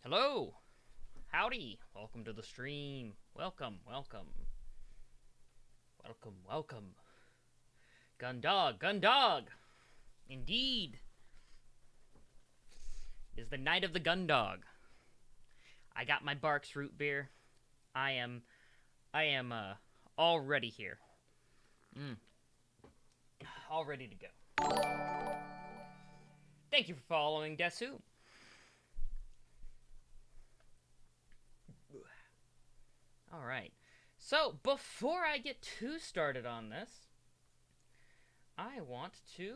Hello! Howdy! Welcome to the stream. Welcome, welcome. Welcome, welcome. Gun dog, gun dog! Indeed! It is the night of the gun dog. I got my Barks root beer. I am all ready here. All ready to go. Thank you for following Desu. Alright, so before I get too started on this, I want to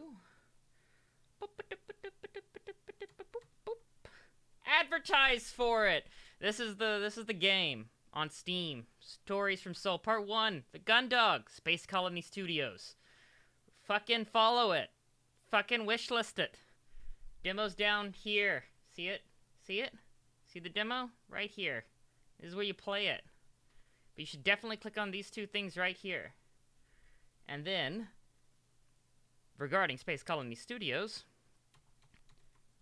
advertise for it. This is the game on Steam. Stories from Seoul, Part 1, The Gun Dog, Space Colony Studios. Fucking follow it. Fucking wishlist it. Demo's down here. See it? See it? See the demo? Right here. This is where you play it. But you should definitely click on these two things right here. And then, regarding Space Colony Studios,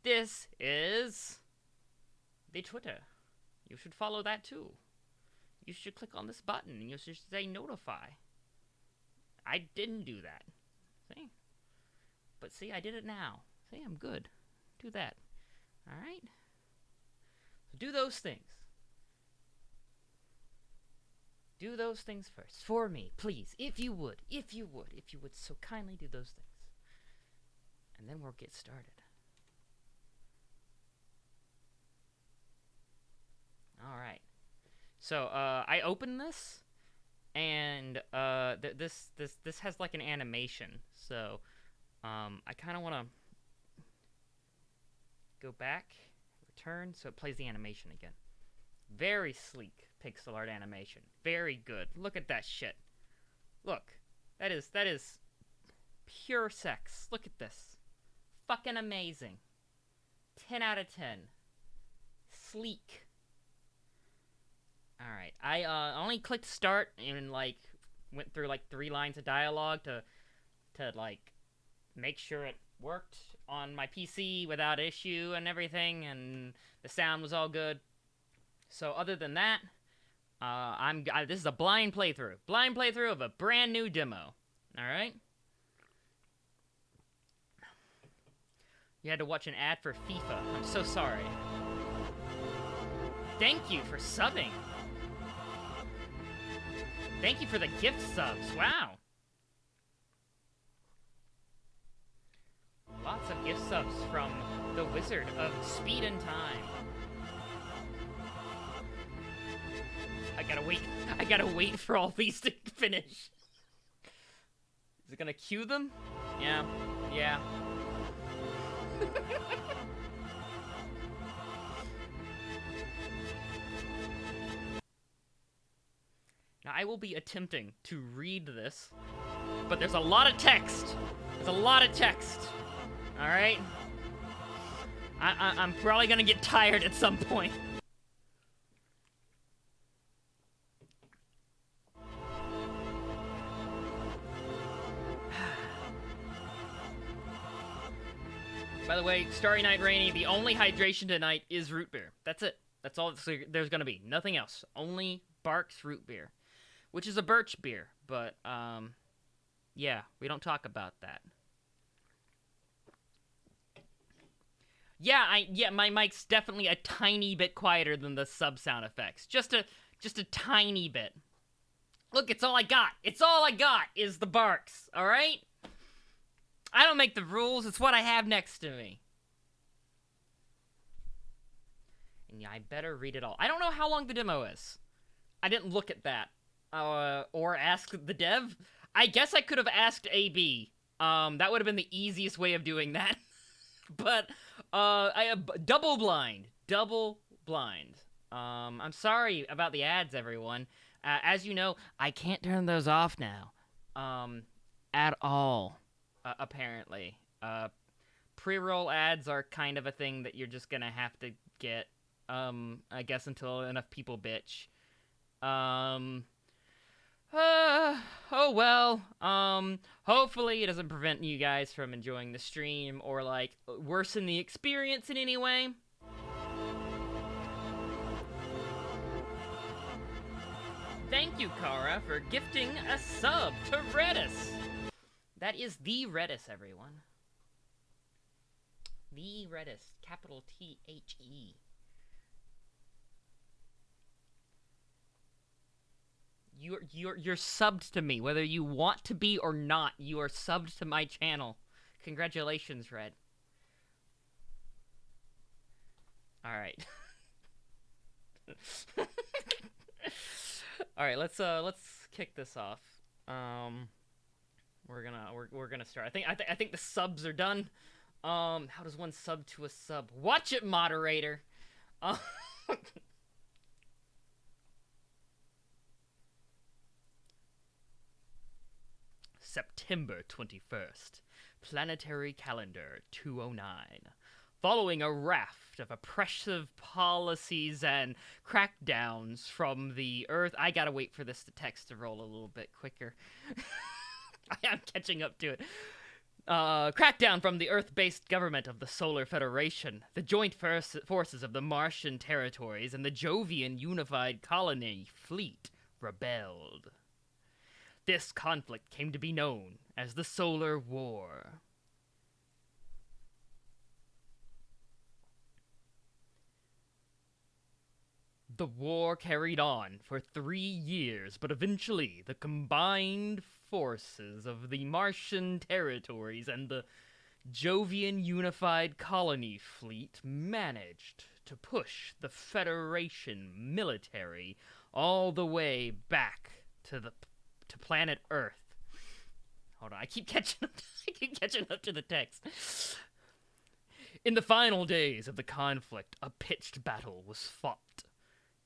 this is the Twitter. You should follow that too. You should click on this button and you should say notify. I didn't do that. See? But see, I did it now. See, I'm good. Do that. Alright? So do those things. Do those things first. For me, please. If you would so kindly do those things. And then we'll get started. Alright. So, I opened this, and, this has, like, an animation. So, I kind of want to go back, return, so it plays the animation again. Very sleek pixel art animation. Very good. Look at that shit. Look. That is pure sex. Look at this. Fucking amazing. 10 out of 10. Sleek. Alright. I only clicked start and, like, went through, like, 3 lines of dialogue to like, make sure it worked on my PC without issue and everything, and the sound was all good. So other than that, this is a blind playthrough of a brand new demo. All right. You had to watch an ad for FIFA. I'm so sorry. Thank you for subbing. Thank you for the gift subs. Wow. Lots of gift subs from the Wizard of Speed and Time. I gotta wait for all these to finish. Is it gonna cue them? Yeah. Now, I will be attempting to read this, but there's a lot of text. Alright? I'm probably gonna get tired at some point. By the way, Starry Night Rainy, the only hydration tonight is root beer. That's it. That's all there's gonna be. Nothing else. Only Barks root beer. Which is a birch beer, but, yeah, we don't talk about that. Yeah, my mic's definitely a tiny bit quieter than the sub sound effects. Just a tiny bit. Look, it's all I got. It's all I got is the Barks, alright? I don't make the rules, it's what I have next to me. And yeah, I better read it all. I don't know how long the demo is. I didn't look at that. Or ask the dev. I guess I could have asked AB. That would have been the easiest way of doing that. But, I double blind. I'm sorry about the ads, everyone. As you know, I can't turn those off now. At all. Apparently. Pre-roll ads are kind of a thing that you're just gonna have to get, I guess until enough people bitch. Oh well, hopefully it doesn't prevent you guys from enjoying the stream or, like, worsen the experience in any way. thank you, Kara, for gifting a sub to Redis. That is the Redis, everyone. The Redis, capital T-H-E. You're subbed to me, whether you want to be or not. You are subbed to my channel. Congratulations, Red. All right. All right, let's kick this off. We're gonna start. I think the subs are done. How does one sub to a sub? Watch it, moderator. September 21st, planetary calendar 209. Following a raft of oppressive policies and crackdowns from the Earth... I gotta wait for this text to roll a little bit quicker. I am catching up to it. Crackdown from the Earth-based government of the Solar Federation, the joint forces of the Martian territories, and the Jovian Unified Colony Fleet rebelled. This conflict came to be known as the Solar War. The war carried on for 3 years, but eventually the combined forces of the Martian territories and the Jovian Unified Colony Fleet managed to push the Federation military all the way back to planet Earth. Hold on, I keep catching up to the text. In the final days of the conflict, a pitched battle was fought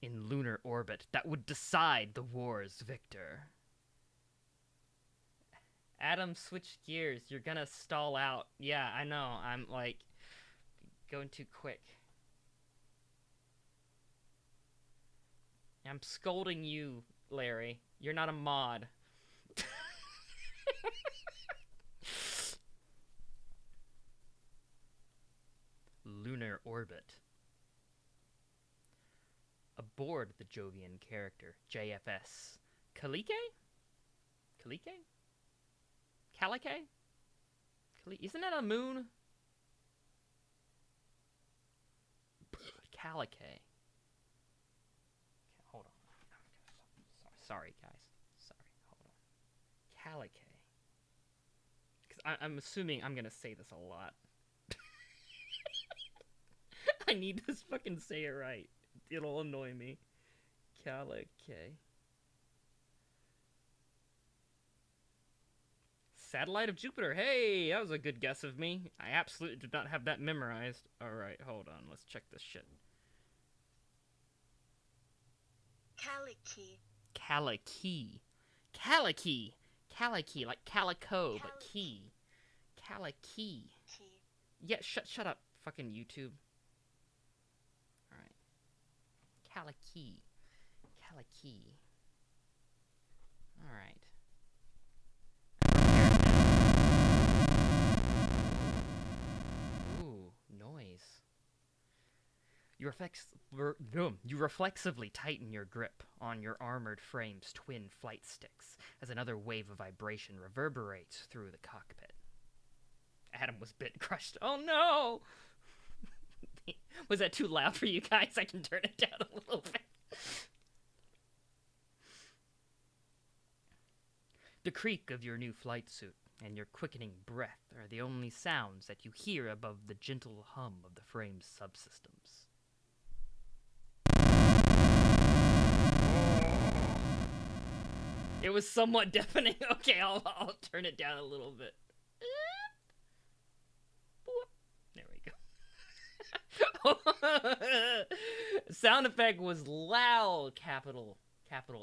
in lunar orbit that would decide the war's victor. Adam, switch gears. You're gonna stall out. Yeah, I know. I'm, like, going too quick. I'm scolding you, Larry. You're not a mod. Lunar orbit. Aboard the Jovian character, JFS Calico? Isn't that a moon? Calicut. Hold on. Sorry, guys. Sorry. Hold on. Calicut. Because I'm assuming I'm gonna say this a lot. I need to fucking say it right. It'll annoy me. Calicut. Satellite of Jupiter. Hey, that was a good guess of me. I absolutely did not have that memorized. Alright, hold on. Let's check this shit. Calicut. Calicut, like calico, but key. Calicut. Yeah, shut up, fucking YouTube. Alright. Calicut. Alright. Ooh, noise. You reflexively tighten your grip on your armored frame's twin flight sticks as another wave of vibration reverberates through the cockpit. Adam was bit crushed. Oh no! Was that too loud for you guys? I can turn it down a little bit. The creak of your new flight suit and your quickening breath are the only sounds that you hear above the gentle hum of the frame's subsystems. It was somewhat deafening. Okay, I'll turn it down a little bit. There we go. Sound effect was loud, capital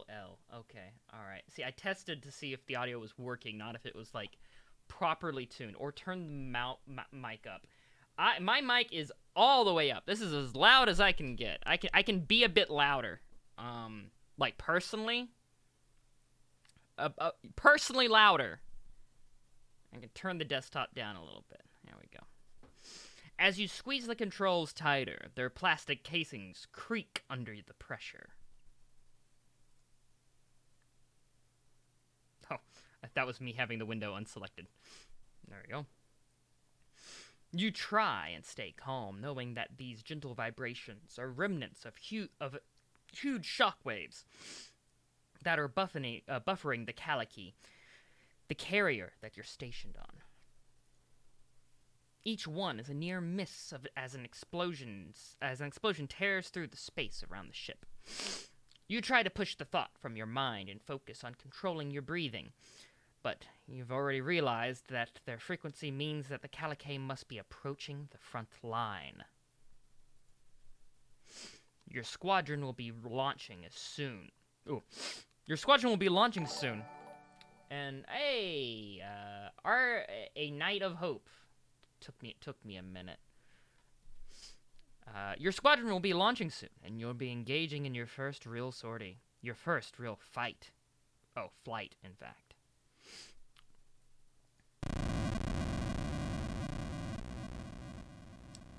L. Okay, alright. See, I tested to see if the audio was working, not if it was, like, properly tuned. Or turn the mic up. My mic is all the way up. This is as loud as I can get. I can be a bit louder. Like, personally louder. I can turn the desktop down a little bit. There we go. As you squeeze the controls tighter, their plastic casings creak under the pressure. That was me having the window unselected. There we go. You try and stay calm, knowing that these gentle vibrations are remnants of huge shockwaves that are buffering the Calicut, the carrier that you're stationed on. Each one is a near miss as an explosion tears through the space around the ship. You try to push the thought from your mind and focus on controlling your breathing, but you've already realized that their frequency means that the Calicut must be approaching the front line. Your squadron will be launching soon. And hey, a Night of Hope. Took me a minute. Your squadron will be launching soon, and you'll be engaging in your first real sortie. Your first real fight. Oh, flight, in fact.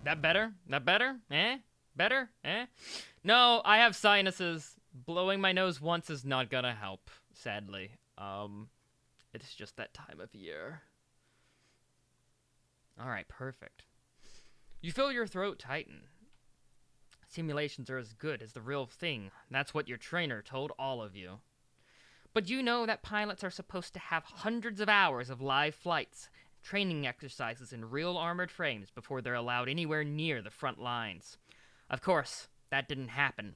That better? Eh? Better? Eh? No, I have sinuses. Blowing my nose once is not gonna help, sadly. It's just that time of year. Alright, perfect. You feel your throat tighten. Simulations are as good as the real thing. That's what your trainer told all of you. But you know that pilots are supposed to have hundreds of hours of live flights, training exercises in real armored frames before they're allowed anywhere near the front lines. Of course, that didn't happen.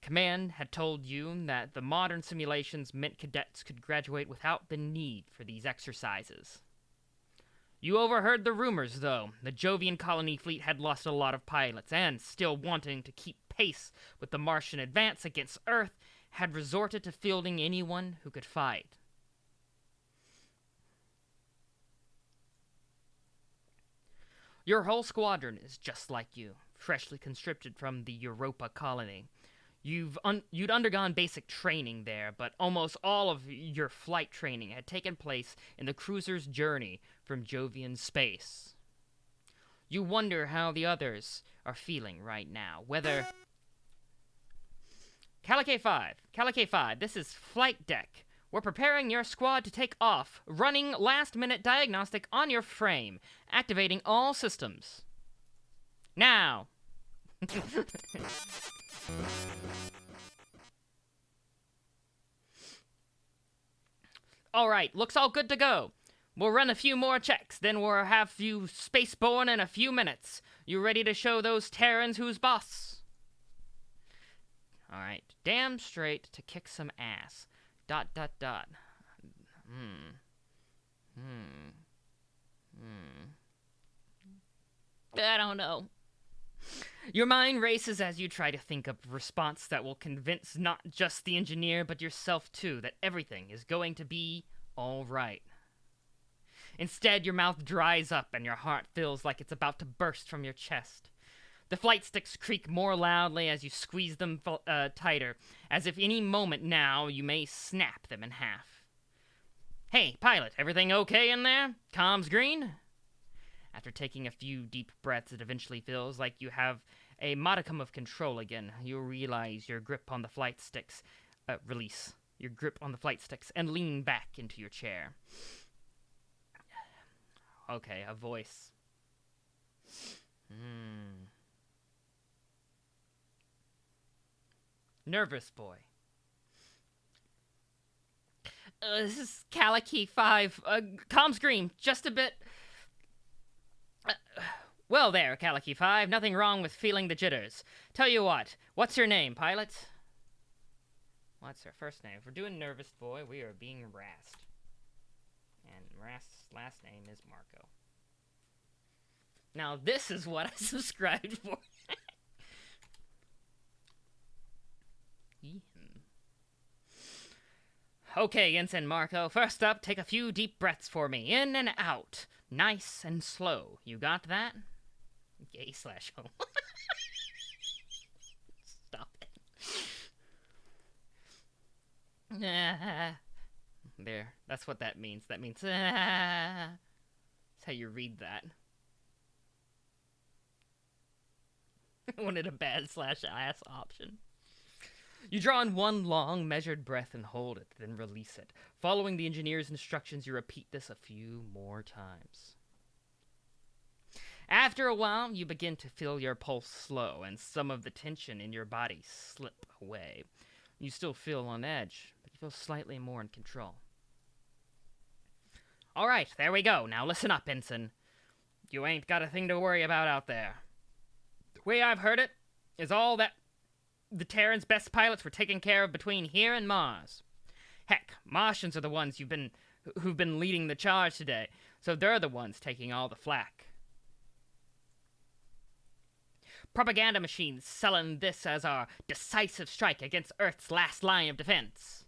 Command had told you that the modern simulations meant cadets could graduate without the need for these exercises. You overheard the rumors, though. The Jovian colony fleet had lost a lot of pilots, and, still wanting to keep pace with the Martian advance against Earth, had resorted to fielding anyone who could fight. Your whole squadron is just like you, freshly conscripted from the Europa colony. You'd undergone basic training there, but almost all of your flight training had taken place in the cruiser's journey from Jovian space. You wonder how the others are feeling right now, whether... Calicut K5, this is flight deck. We're preparing your squad to take off, running last-minute diagnostic on your frame, activating all systems. Now! Alright, looks all good to go. We'll run a few more checks, then we'll have you spaceborne in a few minutes. You ready to show those Terrans who's boss? Alright, damn straight to kick some ass. ... I don't know. Your mind races as you try to think of a response that will convince not just the engineer, but yourself too, that everything is going to be all right. Instead, your mouth dries up and your heart feels like it's about to burst from your chest. The flight sticks creak more loudly as you squeeze them tighter, as if any moment now you may snap them in half. Hey, pilot, everything okay in there? Comms green? After taking a few deep breaths, it eventually feels like you have a modicum of control again. You realize your grip on the flight sticks. Release your grip on the flight sticks and lean back into your chair. Okay, a voice. Nervous boy. This is Calicut E5. Comms green, just a bit... well there, Calicut E5. Nothing wrong with feeling the jitters. Tell you what, what's your name, pilot? What's her first name? If we're doing nervous boy, we are being Rast. And Rast's last name is Marco. Now, this is what I subscribed for. Okay, Ensign Marco. First up, take a few deep breaths for me. In and out. Nice and slow. You got that? Gay/homo. Stop it. There. That's what that means. That means... that's how you read that. I wanted a bad/ass option. You draw in one long, measured breath and hold it, then release it. Following the engineer's instructions, you repeat this a few more times. After a while, you begin to feel your pulse slow and some of the tension in your body slip away. You still feel on edge, but you feel slightly more in control. All right, there we go. Now listen up, Ensign. You ain't got a thing to worry about out there. The way I've heard it is all that the Terran's best pilots were taken care of between here and Mars. Heck, Martians are the ones who've been leading the charge today, so they're the ones taking all the flack. Propaganda machines selling this as our decisive strike against Earth's last line of defense.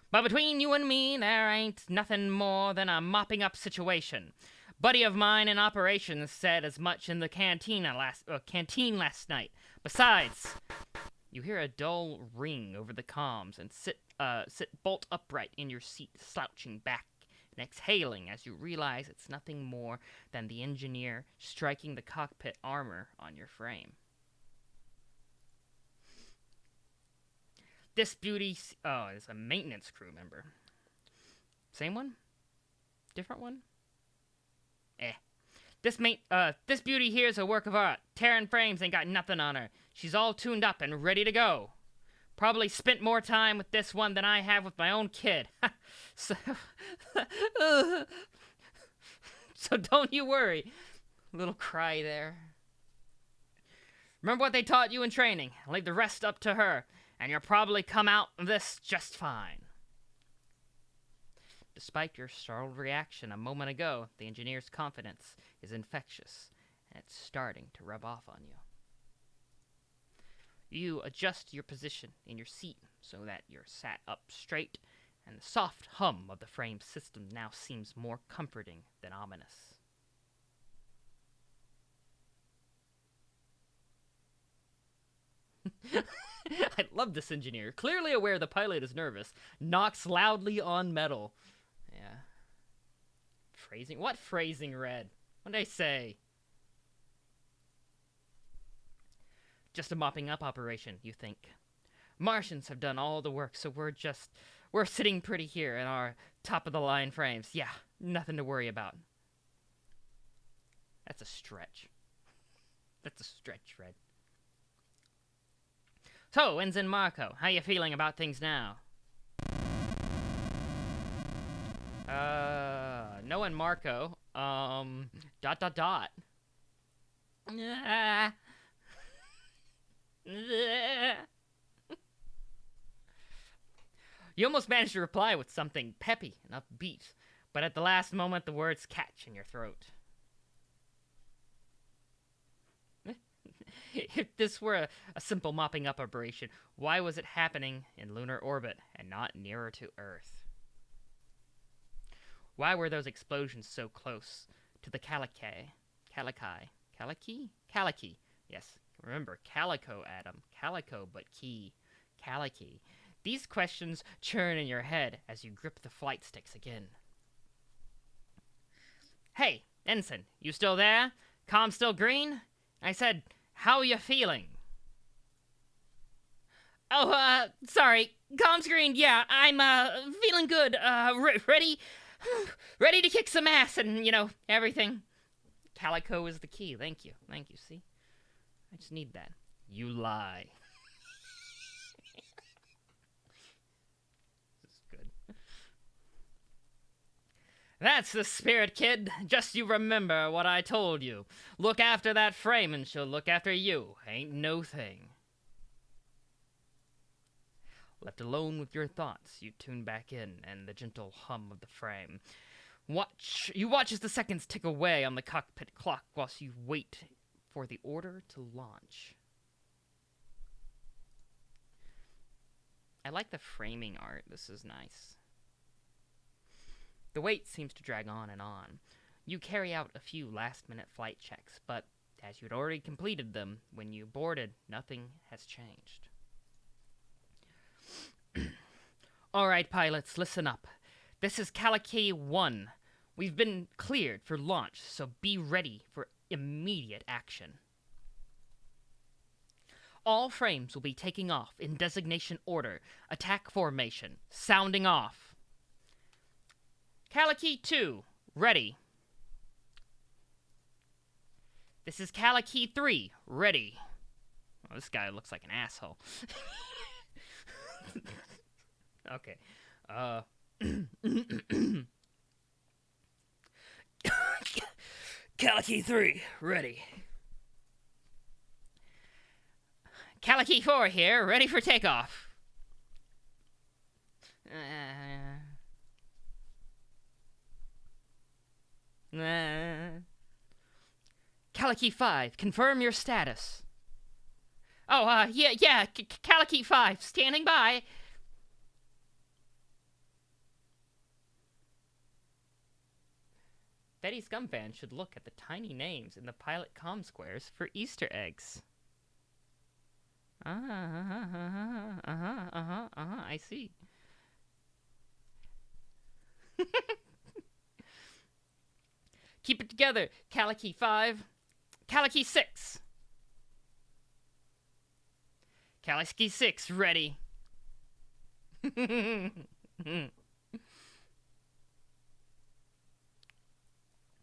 But between you and me, there ain't nothing more than a mopping up situation. Buddy of mine in operations said as much in the canteen last night. Besides, you hear a dull ring over the comms and sit bolt upright in your seat, slouching back and exhaling as you realize it's nothing more than the engineer striking the cockpit armor on your frame. This beauty... Oh, it's a maintenance crew member. Same one? Different one? This beauty here's a work of art. Terran frames ain't got nothing on her. She's all tuned up and ready to go. Probably spent more time with this one than I have with my own kid. So don't you worry. Little cry there. Remember what they taught you in training. Leave the rest up to her. And you'll probably come out of this just fine. Despite your startled reaction a moment ago, the engineer's confidence is infectious, and it's starting to rub off on you. You adjust your position in your seat so that you're sat up straight, and the soft hum of the frame system now seems more comforting than ominous. I love this engineer. Clearly aware the pilot is nervous. Knocks loudly on metal. Yeah. Phrasing? What phrasing, Red? What'd I say? Just a mopping up operation, you think. Martians have done all the work, so we're sitting pretty here in our top-of-the-line frames. Yeah, nothing to worry about. That's a stretch. That's a stretch, Red. So, Ensign Marco, how you feeling about things now? Knowing Marco, ... You almost managed to reply with something peppy and upbeat, but at the last moment the words catch in your throat. If this were a simple mopping up operation, why was it happening in lunar orbit and not nearer to Earth? Why were those explosions so close to the Calici? Yes, remember, Calico, Adam. Calico, but key. Calici. These questions churn in your head as you grip the flight sticks again. Hey, Ensign, you still there? Comm still green? I said, how you feeling? Oh, sorry. Comm green, yeah, I'm, feeling good. Ready to kick some ass and, everything. Calico is the key. Thank you, see? I just need that. You lie. This is good. That's the spirit, kid. Just you remember what I told you. Look after that frame and she'll look after you. Ain't no thing. Left alone with your thoughts, you tune back in and the gentle hum of the frame. You watch as the seconds tick away on the cockpit clock whilst you wait for the order to launch. I like the framing art. This is nice. The wait seems to drag on and on. You carry out a few last-minute flight checks, but as you'd already completed them when you boarded, nothing has changed. All right, pilots, listen up. This is Calicut E5. We've been cleared for launch, so be ready for immediate action. All frames will be taking off in designation order. Attack formation. Sounding off. Calicut 2. Ready. This is Calicut E5. Ready. Oh, this guy looks like an asshole. Okay. Calicut E5. Ready. Calicut E4 here, ready for takeoff. Calicut E5, confirm your status. Oh, yeah, Calicut E5, standing by. Betty's Gum Band should look at the tiny names in the pilot comm squares for Easter eggs. I see. Keep it together, Calicut E5. Calicut K6. Calicut K6, ready.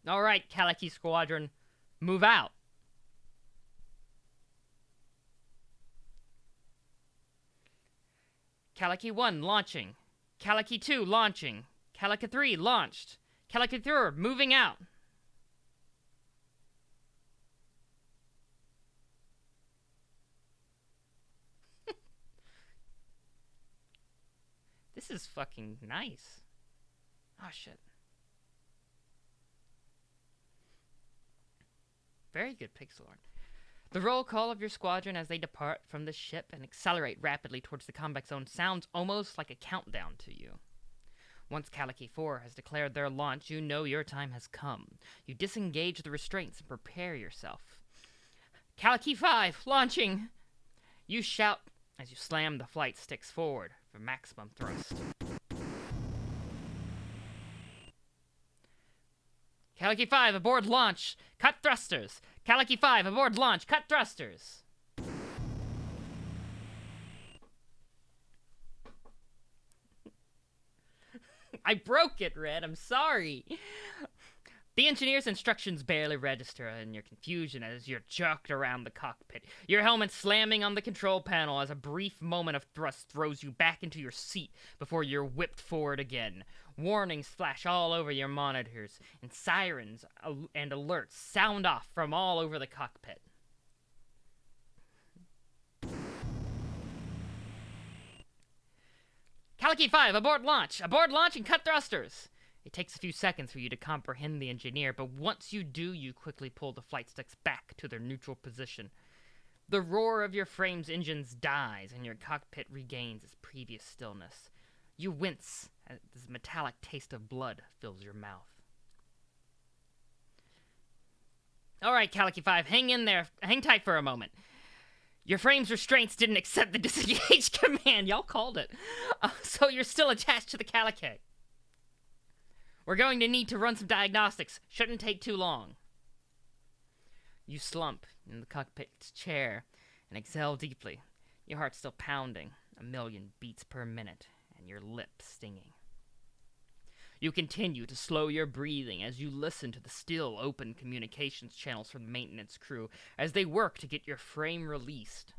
All right, Calicut Squadron, move out. Calicut 1 launching. Calicut 2 launching. Calicut 3 launched. Calicut 3 moving out. This is fucking nice. Oh, shit. Very good pixel art. The roll call of your squadron as they depart from the ship and accelerate rapidly towards the combat zone sounds almost like a countdown to you. Once Calicut E4 has declared their launch, you know your time has come. You disengage the restraints and prepare yourself. Calicut E5, launching! You shout as you slam the flight sticks forward for maximum thrust. Calicut E5, aboard launch! Cut thrusters! Calicut E5, aboard launch! Cut thrusters! I broke it, Red. I'm sorry. The engineer's instructions barely register in your confusion as you're jerked around the cockpit, your helmet slamming on the control panel as a brief moment of thrust throws you back into your seat before you're whipped forward again. Warnings flash all over your monitors, and sirens and alerts sound off from all over the cockpit. Calicut E5, aboard launch! Aboard launch and cut thrusters! It takes a few seconds for you to comprehend the engineer, but once you do, you quickly pull the flight sticks back to their neutral position. The roar of your frame's engines dies, and your cockpit regains its previous stillness. You wince as the metallic taste of blood fills your mouth. All right, Calicut E5, hang in there. Hang tight for a moment. Your frame's restraints didn't accept the disengage command. Y'all called it. So you're still attached to the Calicut. We're going to need to run some diagnostics. Shouldn't take too long. You slump in the cockpit's chair and exhale deeply, your heart still pounding 1,000,000 beats per minute and your lips stinging. You continue to slow your breathing as you listen to the still open communications channels from the maintenance crew as they work to get your frame released.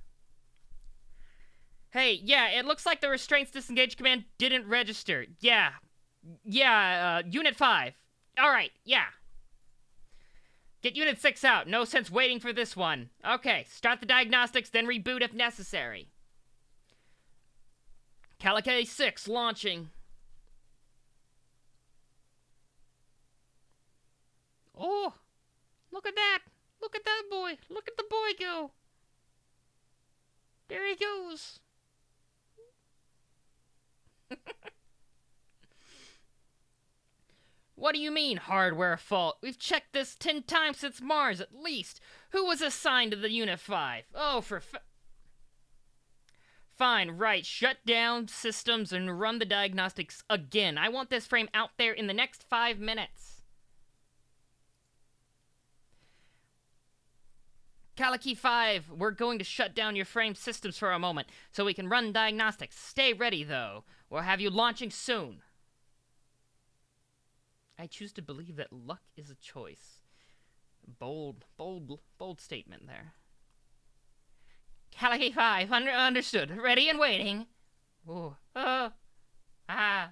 Hey, yeah, it looks like the restraints disengage command didn't register. Yeah, Unit 5. Alright, yeah. Get Unit 6 out. No sense waiting for this one. Okay, start the diagnostics, then reboot if necessary. Calicut K6 launching. Oh, look at that. Look at that boy. Look at the boy go. There he goes. What do you mean, hardware fault? We've checked this 10 times since Mars, at least. Who was assigned to the Unit 5? Oh, Fine, right. Shut down systems and run the diagnostics again. I want this frame out there in the next 5 minutes. Calicut E5, we're going to shut down your frame systems for a moment so we can run diagnostics. Stay ready, though. We'll have you launching soon. I choose to believe that luck is a choice. Bold statement there. Calicut E5, understood. Ready and waiting. Ooh. Ooh. I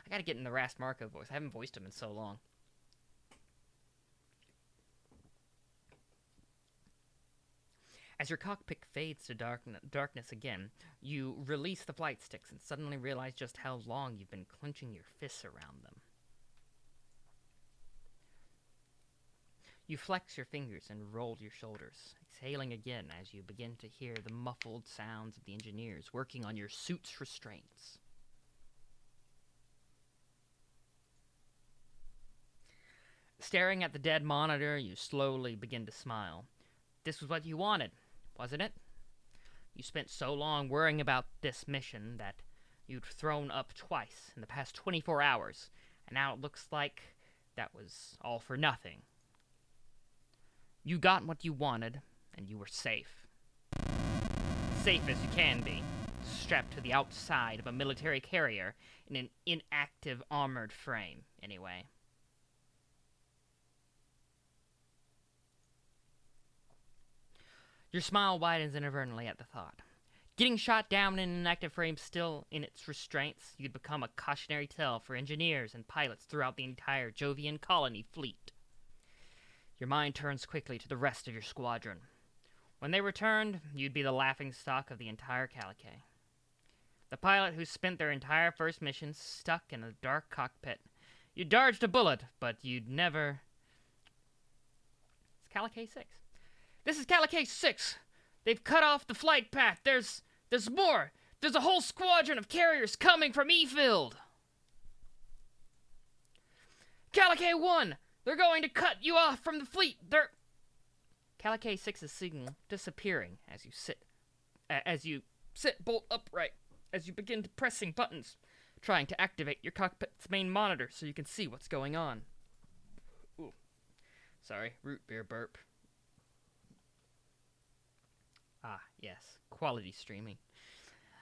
gotta get in the Rast Marco voice. I haven't voiced him in so long. As your cockpit fades to darkness again, you release the flight sticks and suddenly realize just how long you've been clenching your fists around them. You flex your fingers and roll your shoulders, exhaling again as you begin to hear the muffled sounds of the engineers working on your suit's restraints. Staring at the dead monitor, you slowly begin to smile. This was what you wanted, wasn't it? You spent so long worrying about this mission that you'd thrown up twice in the past 24 hours, and now it looks like that was all for nothing. You got what you wanted, and you were safe. Safe as you can be, strapped to the outside of a military carrier in an inactive armored frame, anyway. Your smile widens inadvertently at the thought. Getting shot down in an active frame still in its restraints, you'd become a cautionary tale for engineers and pilots throughout the entire Jovian colony fleet. Your mind turns quickly to the rest of your squadron. When they returned, you'd be the laughingstock of the entire Calicut. The pilot who spent their entire first mission stuck in a dark cockpit. You dodged a bullet, but you'd never... It's Calicut K6. This is Calicut K6. They've cut off the flight path. There's more. There's a whole squadron of carriers coming from E-Field. Calicut 1. They're going to cut you off from the fleet. Calicut K6's signal disappearing as you sit bolt upright, as you begin pressing buttons, trying to activate your cockpit's main monitor so you can see what's going on. Ooh. Sorry, root beer burp. Ah, yes, quality streaming.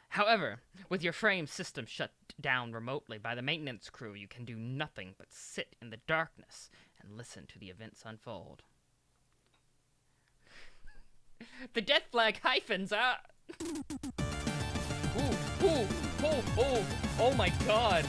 However, with your frame system shut down remotely by the maintenance crew, you can do nothing but sit in the darkness and listen to the events unfold. The death flag hyphens out. Oh my god.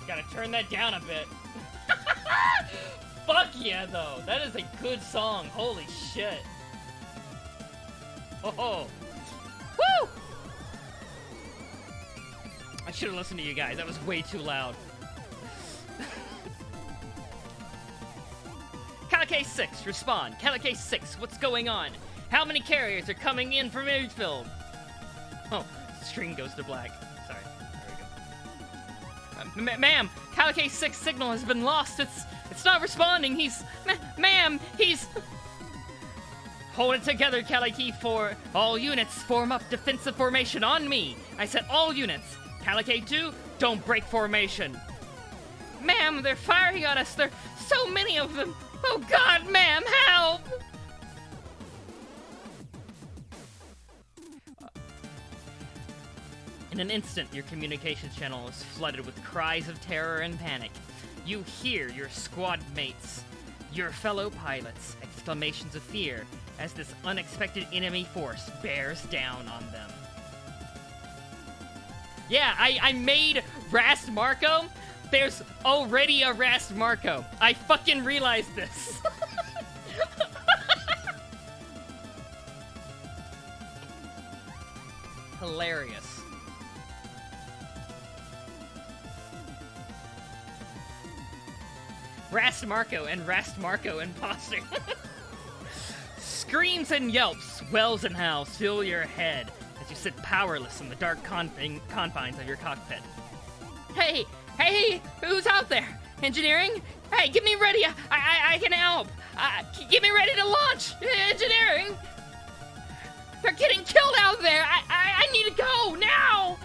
Gotta turn that down a bit. Fuck yeah, though. That is a good song. Holy shit. Oh. Woo! I should have listened to you guys. That was way too loud. Calicut K6, respond. Calicut K6, what's going on? How many carriers are coming in from Midfield? Oh, screen goes to black. Sorry. There we go. Ma'am, Calicut K6 signal has been lost. It's not responding. Ma'am, he's... Hold it together, Calicut 4. All units, form up defensive formation on me. I said all units. Calicut 2, don't break formation. Ma'am, they're firing on us. There are so many of them. Oh god, ma'am, help! In an instant, your communications channel is flooded with cries of terror and panic. You hear your squad mates, your fellow pilots, exclamations of fear as this unexpected enemy force bears down on them. Yeah, I made Rast Marco. There's already a Rast Marco. I fucking realized this. Hilarious. Rast Marco imposter. Screams and yelps, wells and howls fill your head as you sit powerless in the dark confines of your cockpit. Hey, who's out there? Engineering? Hey, get me ready. I can help. Get me ready to launch. Engineering. They're getting killed out there. I need to go now.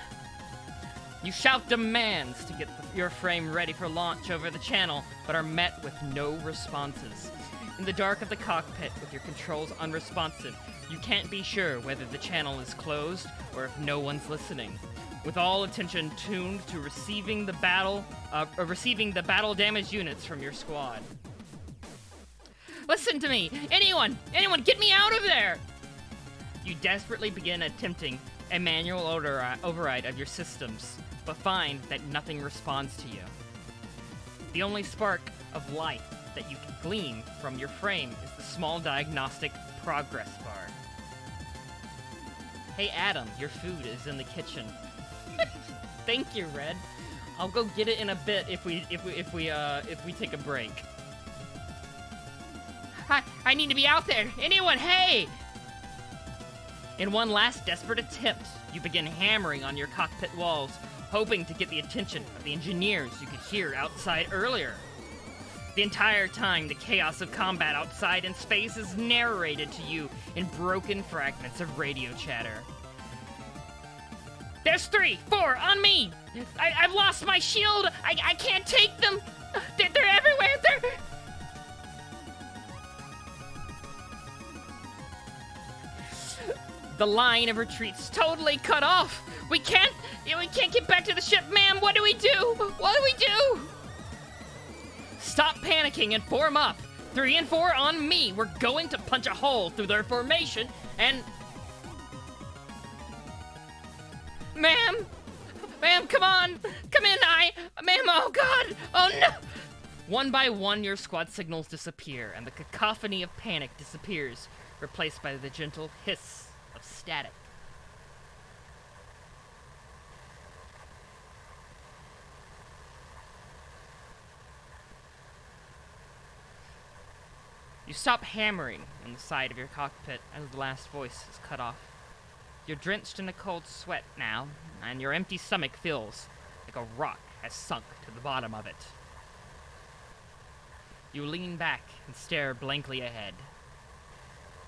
You shout demands to get your frame ready for launch over the channel, but are met with no responses. In the dark of the cockpit, with your controls unresponsive, you can't be sure whether the channel is closed or if no one's listening. With all attention tuned to receiving the battle damage units from your squad. Listen to me! Anyone, get me out of there! You desperately begin attempting a manual override of your systems, but find that nothing responds to you. The only spark of light that you can glean from your frame is the small diagnostic progress bar. Hey Adam, your food is in the kitchen. Thank you, Red. I'll go get it in a bit if we take a break. I need to be out there. Anyone, hey! In one last desperate attempt, you begin hammering on your cockpit walls, hoping to get the attention of the engineers you could hear outside earlier. The entire time, the chaos of combat outside in space is narrated to you in broken fragments of radio chatter. There's 3, 4 on me! I've lost my shield! I can't take them! They're everywhere! The line of retreat's totally cut off! We can't get back to the ship, ma'am! What do we do? What do we do? Stop panicking and form up! 3 and 4 on me! We're going to punch a hole through their formation and... Ma'am, come on! Come in, Ma'am, oh god! Oh no! One by one, your squad signals disappear, and the cacophony of panic disappears, replaced by the gentle hiss of static. You stop hammering on the side of your cockpit as the last voice is cut off. You're drenched in a cold sweat now, and your empty stomach feels like a rock has sunk to the bottom of it. You lean back and stare blankly ahead.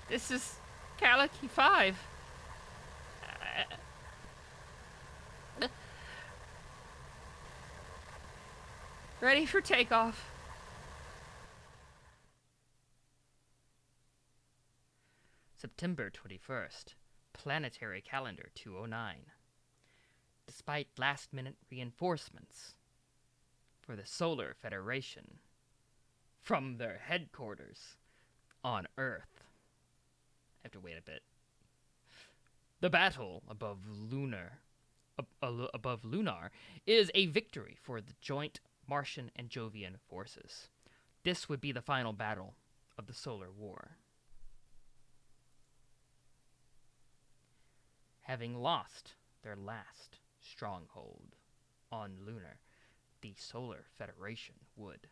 This is Calicut E5. Ready for takeoff. September 21st. Planetary Calendar 209. Despite last-minute reinforcements for the Solar Federation from their headquarters on Earth. I have to wait a bit. The battle above Lunar is a victory for the joint Martian and Jovian forces. This would be the final battle of the Solar War. Having lost their last stronghold on Lunar, the Solar Federation would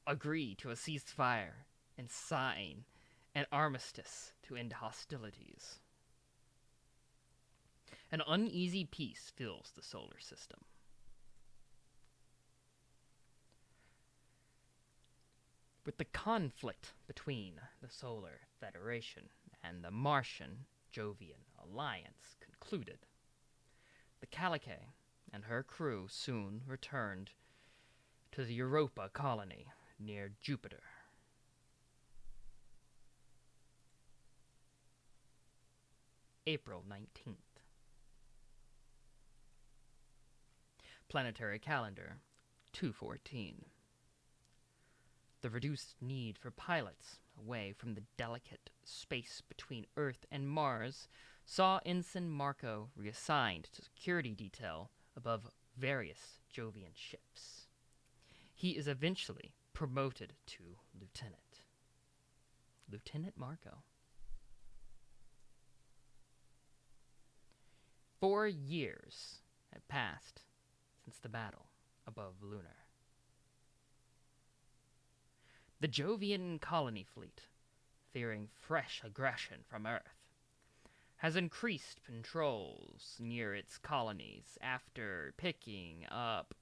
agree to a ceasefire and sign an armistice to end hostilities. An uneasy peace fills the solar system. With the conflict between the Solar Federation and the Martian-Jovian alliance concluded, the Calico and her crew soon returned to the Europa colony near Jupiter. April 19th. Planetary Calendar 214. The reduced need for pilots away from the delicate space between Earth and Mars saw Ensign Marco reassigned to security detail above various Jovian ships. He is eventually promoted to lieutenant. Lieutenant Marco. 4 years have passed since the battle above Lunar. The Jovian colony fleet, fearing fresh aggression from Earth, has increased patrols near its colonies after picking up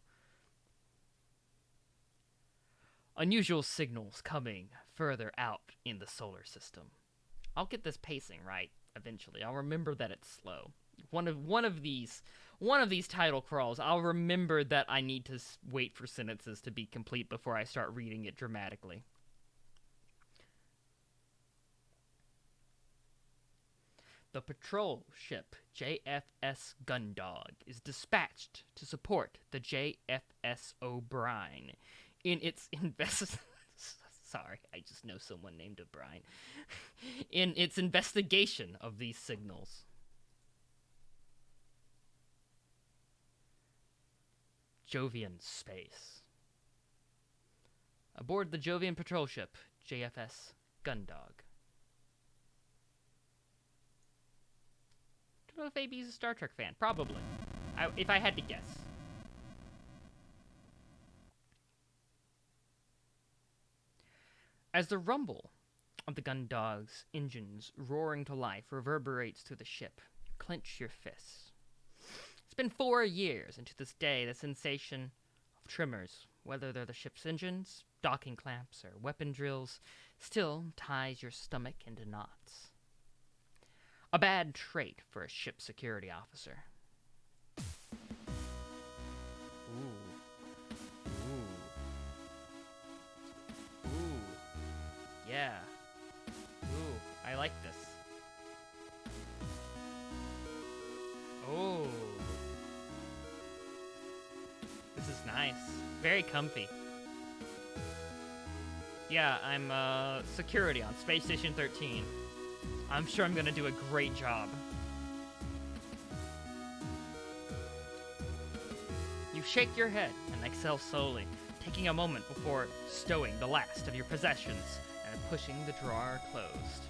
unusual signals coming further out in the solar system. I'll get this pacing right eventually. I'll remember that it's slow. One of these title crawls, I'll remember that I need to wait for sentences to be complete before I start reading it dramatically. The patrol ship JFS Gundog is dispatched to support the JFS O'Brien in its Sorry, I just know someone named O'Brien. In its investigation of these signals. Jovian space. Aboard the Jovian patrol ship JFS Gundog. Don't know if AB's a Star Trek fan. Probably. If I had to guess. As the rumble of the Gundog's engines roaring to life reverberates through the ship, you clench your fists. It's been 4 years, and to this day, the sensation of tremors, whether they're the ship's engines, docking clamps, or weapon drills, still ties your stomach into knots. A bad trait for a ship security officer. Yeah. Ooh, I like this. Oh. This is nice. Very comfy. Yeah, I'm security on Space Station 13. I'm sure I'm gonna do a great job. You shake your head and exhale slowly, taking a moment before stowing the last of your possessions and pushing the drawer closed.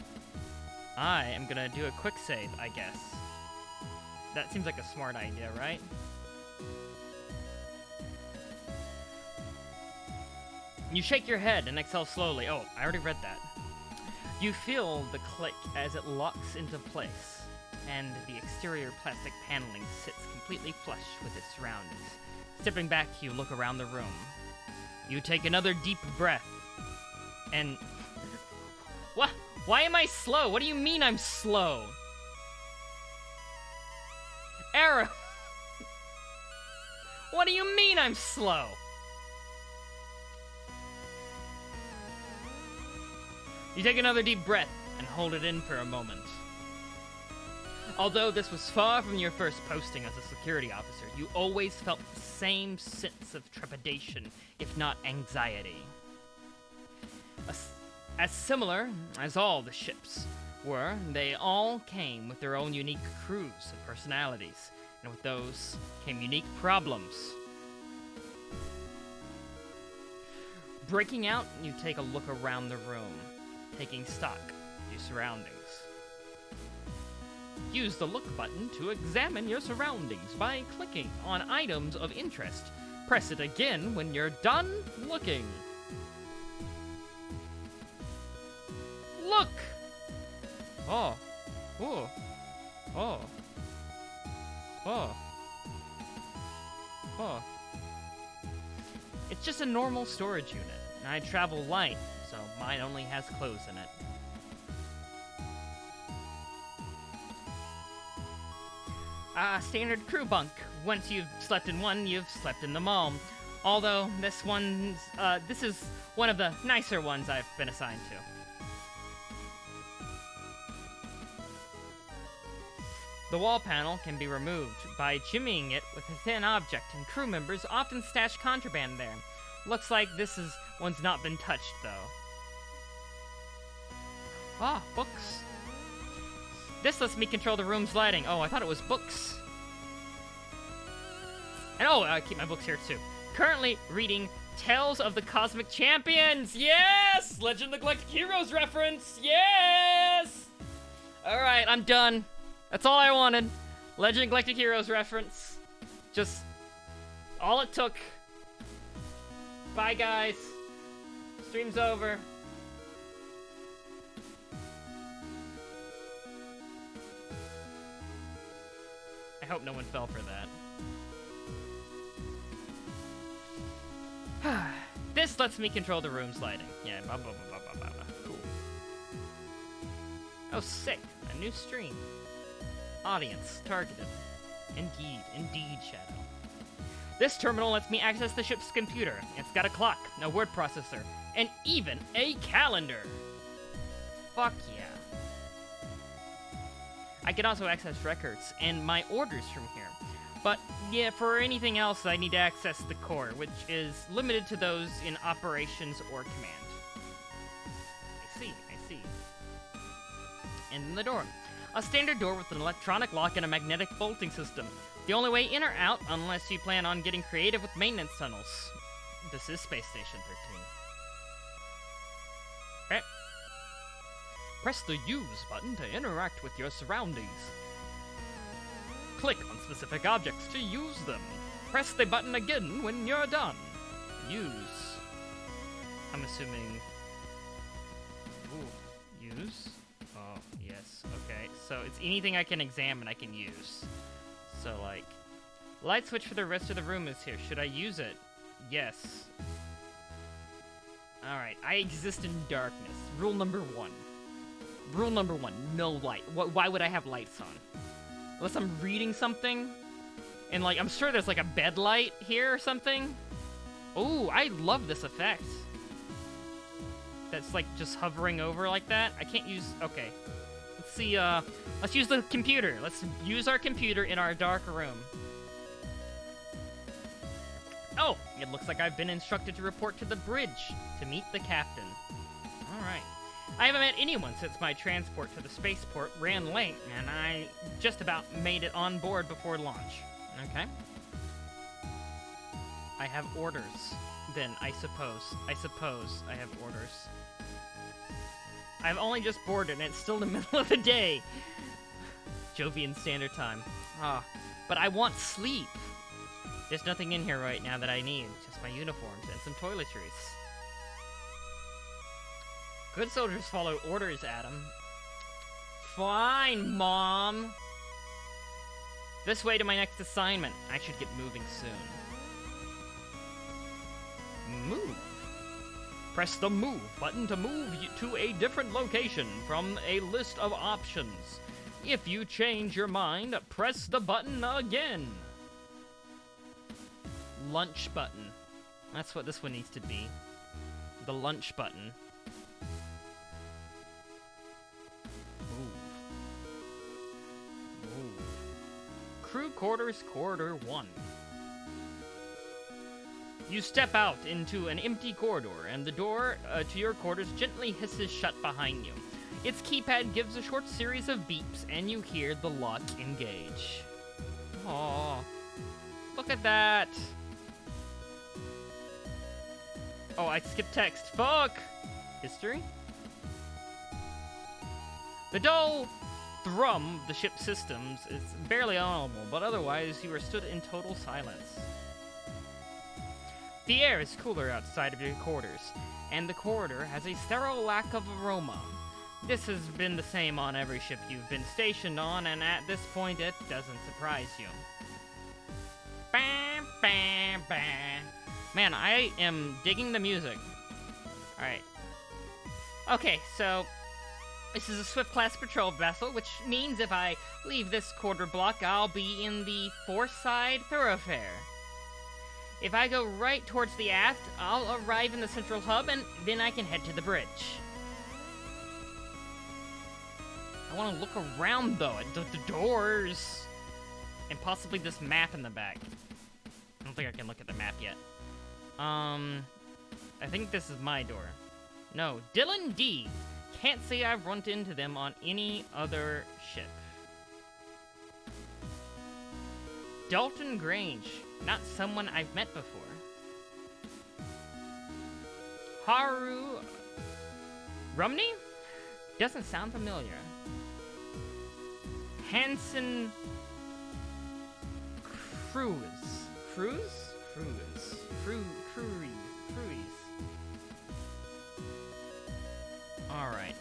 I am gonna do a quick save, I guess. That seems like a smart idea, right? You shake your head and exhale slowly. Oh, I already read that. You feel the click as it locks into place, and the exterior plastic paneling sits completely flush with its surroundings. Stepping back, you look around the room. You take another deep breath, and... What? Why am I slow? What do you mean I'm slow? Arrow! What do you mean I'm slow? You take another deep breath and hold it in for a moment. Although this was far from your first posting as a security officer, you always felt the same sense of trepidation, if not anxiety. As similar as all the ships were, they all came with their own unique crews and personalities, and with those came unique problems. Breaking out, you take a look around the room, taking stock of your surroundings. Use the look button to examine your surroundings by clicking on items of interest. Press it again when you're done looking. Look! Oh. Oh. Oh. Oh. Oh. It's just a normal storage unit. I travel light, so mine only has clothes in it. Standard crew bunk. Once you've slept in one, you've slept in them all. Although this is one of the nicer ones I've been assigned to. The wall panel can be removed by jimmying it with a thin object, and crew members often stash contraband there. Looks like one's not been touched, though. Ah, books. This lets me control the room's lighting. Oh, I thought it was books. And I keep my books here, too. Currently reading Tales of the Cosmic Champions. Yes! Legend of the Galactic Heroes reference. Yes! Alright, I'm done. That's all I wanted. Legend of Galactic Heroes reference. Just all it took. Bye, guys. Stream's over. I hope no one fell for that. This lets me control the room's lighting. Yeah, blah, blah, blah, blah, blah, blah. Cool. Oh, sick. A new stream. Audience targeted. Indeed, Shadow. This terminal lets me access the ship's computer. It's got a clock, a word processor, and even a calendar. Fuck yeah. I can also access records and my orders from here. But yeah, for anything else, I need to access the core, which is limited to those in operations or command. I see. And then the door. A standard door with an electronic lock and a magnetic bolting system. The only way in or out, unless you plan on getting creative with maintenance tunnels. This is Space Station 13. Okay. Press the Use button to interact with your surroundings. Click on specific objects to use them. Press the button again when you're done. Use. I'm assuming... Ooh, use? Oh, yes, okay. So it's anything I can examine I can use. So, like... Light switch for the rest of the room is here. Should I use it? Yes. Alright, I exist in darkness. Rule number 1. Rule number 1, no light. Why would I have lights on? Unless I'm reading something? And, like, I'm sure there's, like, a bed light here or something. Ooh, I love this effect. That's, like, just hovering over like that. I can't use... Okay. Let's see, let's use the computer. Let's use our computer in our dark room. Oh, it looks like I've been instructed to report to the bridge to meet the captain. Alright. I haven't met anyone since my transport to the spaceport ran late, and I just about made it on board before launch. Okay. I have orders. Then, I suppose I have orders. I've only just boarded, and it's still the middle of the day. Jovian Standard Time. But I want sleep. There's nothing in here right now that I need. Just my uniforms and some toiletries. Good soldiers follow orders, Adam. Fine, Mom. This way to my next assignment. I should get moving soon. Move. Press the Move button to move to a different location from a list of options. If you change your mind, press the button again. Lunch button. That's what this one needs to be. The lunch button. Crew quarters, corridor 1. You step out into an empty corridor, and the door to your quarters gently hisses shut behind you. Its keypad gives a short series of beeps, and you hear the lock engage. Aww. Look at that. Oh, I skipped text. Fuck! History? The dull thrum of the ship's systems is barely audible, but otherwise you are stood in total silence. The air is cooler outside of your quarters, and the corridor has a sterile lack of aroma. This has been the same on every ship you've been stationed on, and at this point it doesn't surprise you. Bam, bam, bam. Man, I am digging the music. Alright. Okay, so this is a Swift-class patrol vessel, which means if I leave this quarter block, I'll be in the foreside thoroughfare. If I go right towards the aft, I'll arrive in the central hub, and then I can head to the bridge. I want to look around, though, at the doors. And possibly this map in the back. I don't think I can look at the map yet. I think this is my door. No, Dylan D. Can't say I've run into them on any other ship. Dalton Grange. Not someone I've met before. Haru Rumney? Doesn't sound familiar. Hanson Cruise. Alright.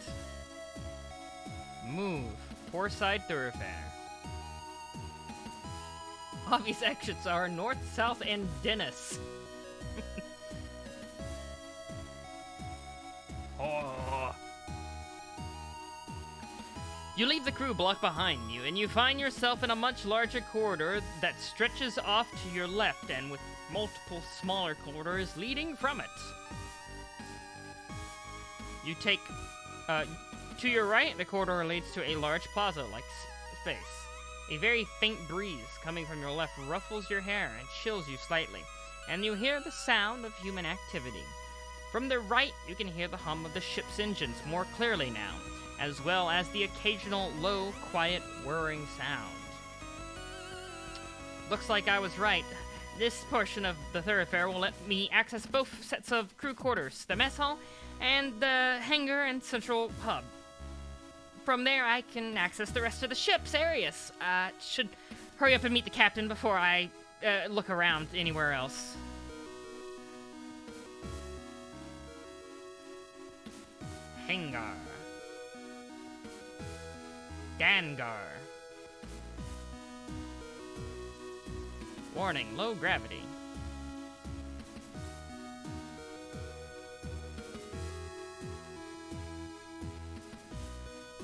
Move. Foreside thoroughfare. Obvious exits are north, south, and Dennis. Oh. You leave the crew block behind you, and you find yourself in a much larger corridor that stretches off to your left, and with multiple smaller corridors leading from it. You take, to your right, the corridor leads to a large plaza-like space. A very faint breeze coming from your left ruffles your hair and chills you slightly, and you hear the sound of human activity. From the right, you can hear the hum of the ship's engines more clearly now, as well as the occasional low, quiet, whirring sound. Looks like I was right. This portion of the thoroughfare will let me access both sets of crew quarters, the mess hall and the hangar and central hub. From there, I can access the rest of the ship's areas. Should hurry up and meet the captain before I look around anywhere else. Hangar. Dangar. Warning, low gravity.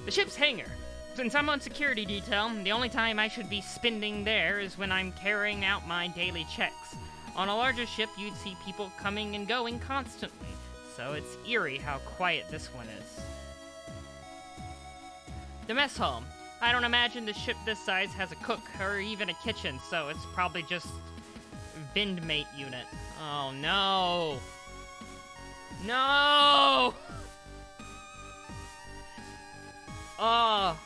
The ship's hangar. Since I'm on security detail, the only time I should be spending there is when I'm carrying out my daily checks. On a larger ship, you'd see people coming and going constantly, so it's eerie how quiet this one is. The mess hall. I don't imagine the ship this size has a cook or even a kitchen, so it's probably just Vindmate unit. Oh no! No! Oh.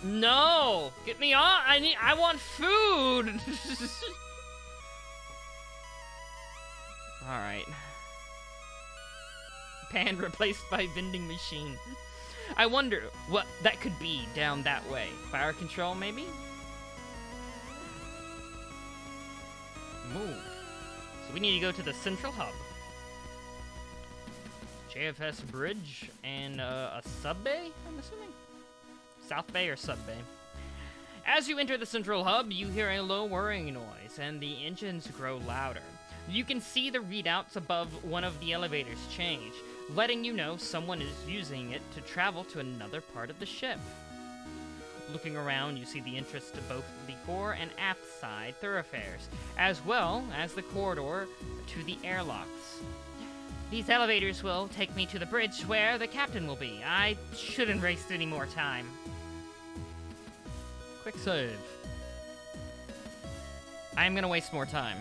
No! Get me on! I want food! Alright. Pan replaced by vending machine. I wonder what that could be down that way. Fire control, maybe? Move. So we need to go to the central hub. JFS Bridge and a sub bay, I'm assuming? South Bay or sub bay. As you enter the central hub, you hear a low whirring noise, and the engines grow louder. You can see the readouts above one of the elevators change, letting you know someone is using it to travel to another part of the ship. Looking around, you see the entrance to both the fore and aft side thoroughfares, as well as the corridor to the airlocks. These elevators will take me to the bridge where the captain will be. I shouldn't waste any more time. Quick save. I'm gonna waste more time.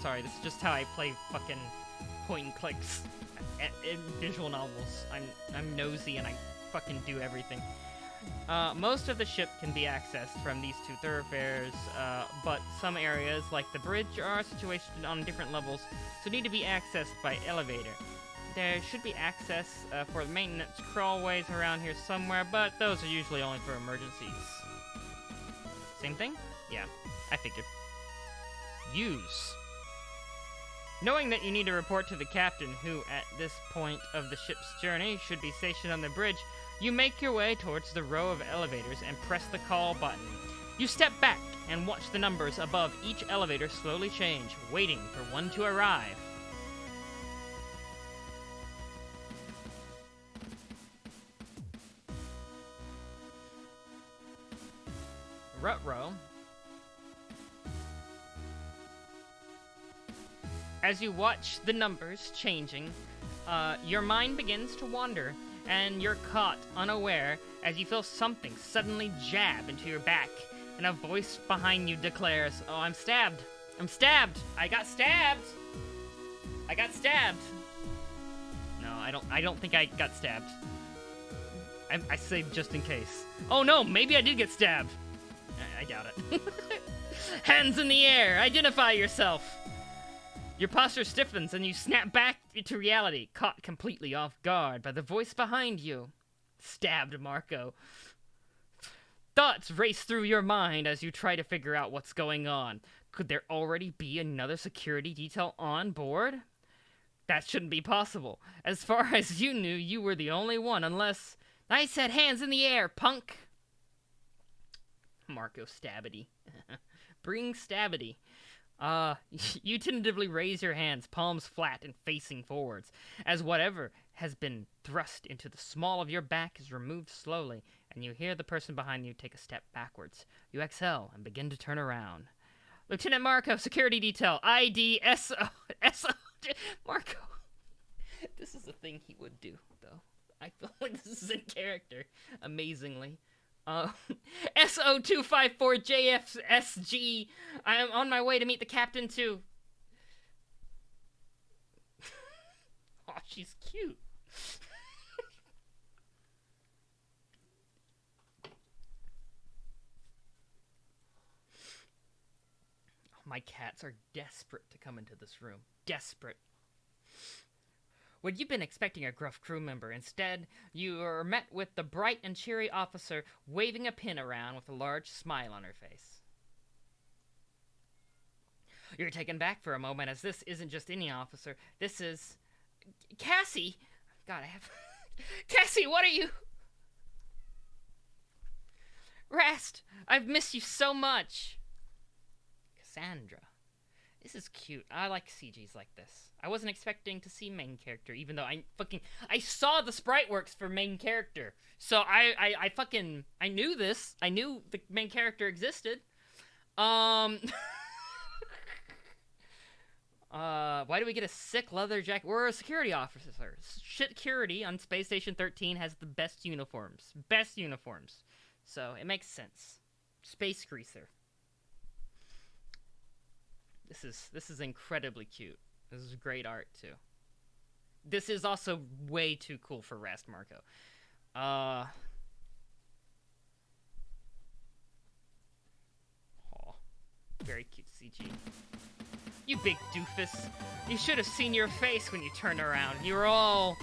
Sorry, this is just how I play fucking point and clicks in visual novels. I'm nosy and I fucking do everything. Most of the ship can be accessed from these two thoroughfares, but some areas, like the bridge, are situated on different levels, so need to be accessed by elevator. There should be access for the maintenance crawlways around here somewhere, but those are usually only for emergencies. Same thing? Yeah, I figured. Use. Knowing that you need to report to the captain, who at this point of the ship's journey should be stationed on the bridge, you make your way towards the row of elevators and press the call button. You step back and watch the numbers above each elevator slowly change, waiting for one to arrive. Rut-row. As you watch the numbers changing, your mind begins to wander, and you're caught unaware as you feel something suddenly jab into your back, and a voice behind you declares, "Oh, I'm stabbed! I'm stabbed! I got stabbed! I got stabbed!" No, I don't think I got stabbed. I saved just in case. Oh no, maybe I did get stabbed! I doubt it. Hands in the air! Identify yourself! Your posture stiffens and you snap back to reality, caught completely off guard by the voice behind you. Stabbed Marco. Thoughts race through your mind as you try to figure out what's going on. Could there already be another security detail on board? That shouldn't be possible. As far as you knew, you were the only one, unless... I said hands in the air, punk! Marco Stabity. Bring Stabity. You tentatively raise your hands, palms flat and facing forwards, as whatever has been thrust into the small of your back is removed slowly, and you hear the person behind you take a step backwards. You exhale and begin to turn around. Lieutenant Marco, security detail, ID SO. Marco. This is a thing he would do, though. I feel like this is in character, amazingly. SO254JFSG. I am on my way to meet the captain, too. Oh, she's cute. My cats are desperate to come into this room. Desperate. When you've been expecting a gruff crew member, instead, you are met with the bright and cheery officer waving a pin around with a large smile on her face. You're taken back for a moment, as this isn't just any officer. This is... Cassie! God, I have... Cassie, what are you... Rast, I've missed you so much. Cassandra. This is cute. I like CGs like this. I wasn't expecting to see main character, even though I saw the sprite works for main character. So I knew this. I knew the main character existed. Why do we get a sick leather jacket? We're a security officer. Security on Space Station 13 has the best uniforms. Best uniforms. So it makes sense. Space greaser. This is incredibly cute. This is great art, too. This is also way too cool for Rast Marco. Oh, very cute CG. You big doofus. You should have seen your face when you turned around. You were all...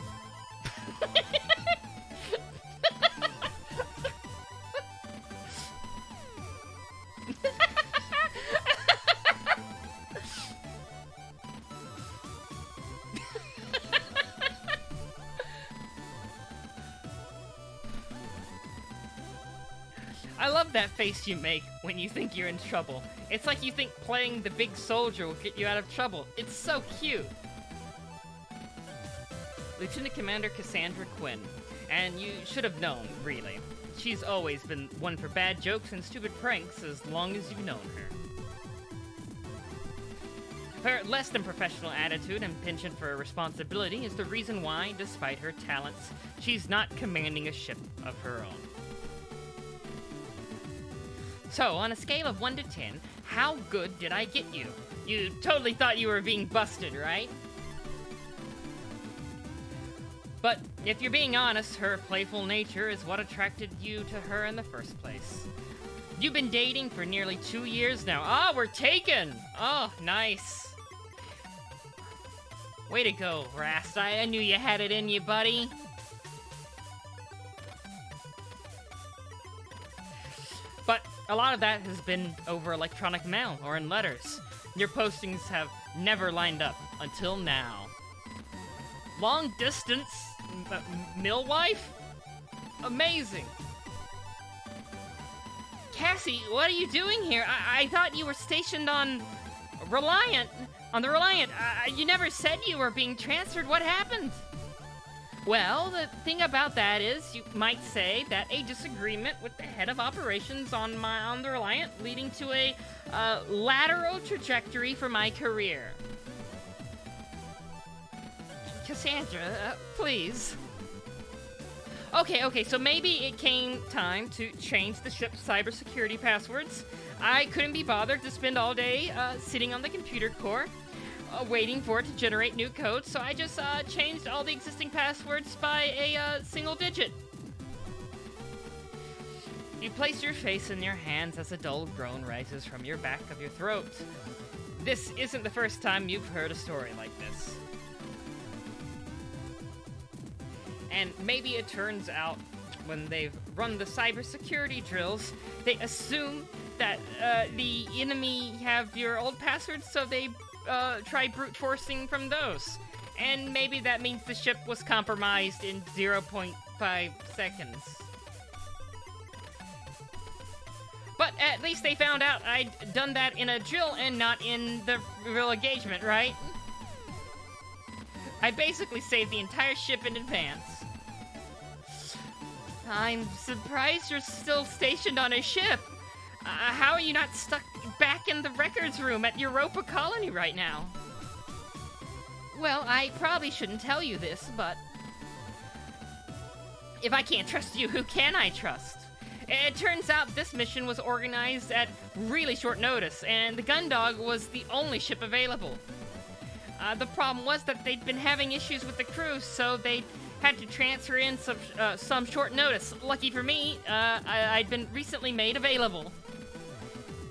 I love that face you make when you think you're in trouble. It's like you think playing the big soldier will get you out of trouble. It's so cute. Lieutenant Commander Cassandra Quinn. And you should have known, really. She's always been one for bad jokes and stupid pranks as long as you've known her. Her less than professional attitude and penchant for responsibility is the reason why, despite her talents, she's not commanding a ship of her own. So, on a scale of 1 to 10, how good did I get you? You totally thought you were being busted, right? But if you're being honest, her playful nature is what attracted you to her in the first place. You've been dating for nearly 2 years now. Ah, we're taken! Oh, nice. Way to go, Rast. I knew you had it in you, buddy. But a lot of that has been over electronic mail or in letters. Your postings have never lined up until now. Long distance millwife? Amazing. Cassie, what are you doing here? I thought you were stationed on the Reliant. You never said you were being transferred. What happened? Well, the thing about that is, you might say that a disagreement with the head of operations on the Reliant, leading to a lateral trajectory for my career. Cassandra, please. Okay, so maybe it came time to change the ship's cybersecurity passwords. I couldn't be bothered to spend all day sitting on the computer core, waiting for it to generate new code, so I just changed all the existing passwords by a single digit. You place your face in your hands as a dull groan rises from your back of your throat. This isn't the first time you've heard a story like this. And maybe it turns out when they've run the cybersecurity drills, they assume that the enemy have your old passwords, so they try brute forcing from those. And maybe that means the ship was compromised in 0.5 seconds. But at least they found out I'd done that in a drill and not in the real engagement, right? I basically saved the entire ship in advance. I'm surprised you're still stationed on a ship. How are you not stuck back in the records room at Europa Colony right now? Well, I probably shouldn't tell you this, but if I can't trust you, who can I trust? It turns out this mission was organized at really short notice, and the Gundog was the only ship available. The problem was that they'd been having issues with the crew, so they had to transfer in some short notice. Lucky for me, I'd been recently made available.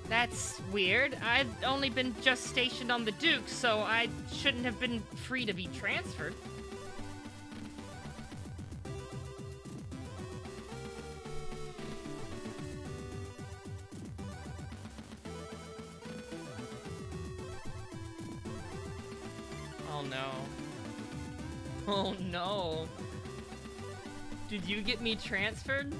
That's weird. I'd only been just stationed on the Duke, so I shouldn't have been free to be transferred. Oh no. Oh no. Did you get me transferred?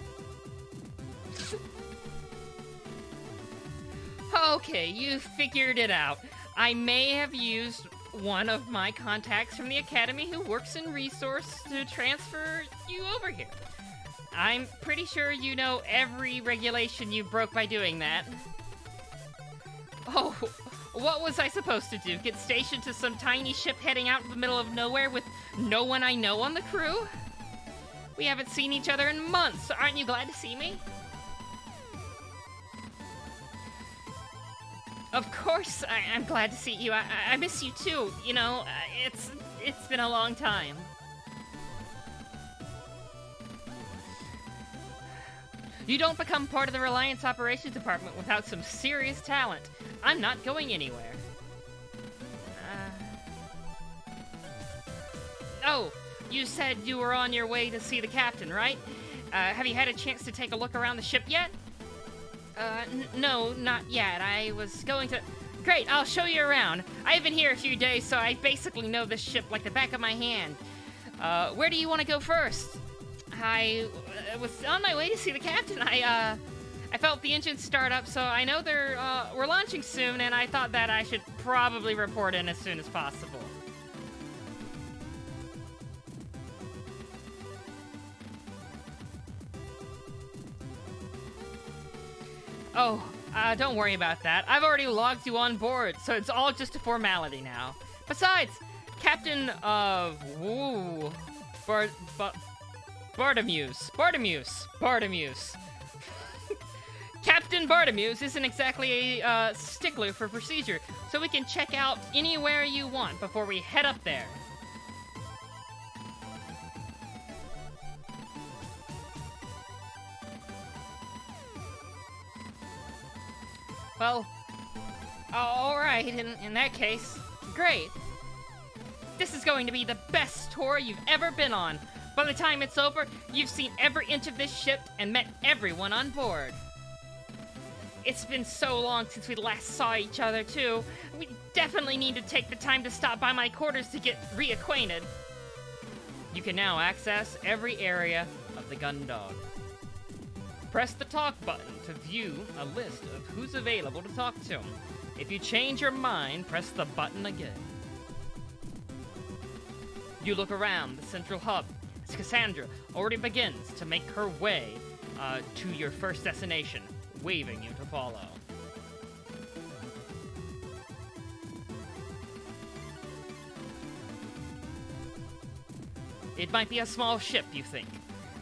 Okay, you figured it out. I may have used one of my contacts from the Academy who works in resource to transfer you over here. I'm pretty sure you know every regulation you broke by doing that. Oh, what was I supposed to do? Get stationed to some tiny ship heading out in the middle of nowhere with no one I know on the crew? We haven't seen each other in months. Aren't you glad to see me? Of course, I'm glad to see you. I miss you too. You know, it's been a long time. You don't become part of the Reliance Operations Department without some serious talent. I'm not going anywhere. Oh, you said you were on your way to see the captain, right? Have you had a chance to take a look around the ship yet? No, not yet. I was going to... Great, I'll show you around. I've been here a few days, so I basically know this ship like the back of my hand. Where do you want to go first? I was on my way to see the captain. I felt the engine start up, so I know we're launching soon, and I thought that I should probably report in as soon as possible. Oh, don't worry about that. I've already logged you on board, so it's all just a formality now. Besides, Captain Bartamuse. Captain Bartamuse isn't exactly a stickler for procedure, so we can check out anywhere you want before we head up there. Well, alright, in that case, great. This is going to be the best tour you've ever been on. By the time it's over, you've seen every inch of this ship and met everyone on board. It's been so long since we last saw each other, too. We definitely need to take the time to stop by my quarters to get reacquainted. You can now access every area of the Gundog. Press the talk button to view a list of who's available to talk to. If you change your mind, press the button again. You look around the central hub as Cassandra already begins to make her way to your first destination, waving you to follow. It might be a small ship, you think,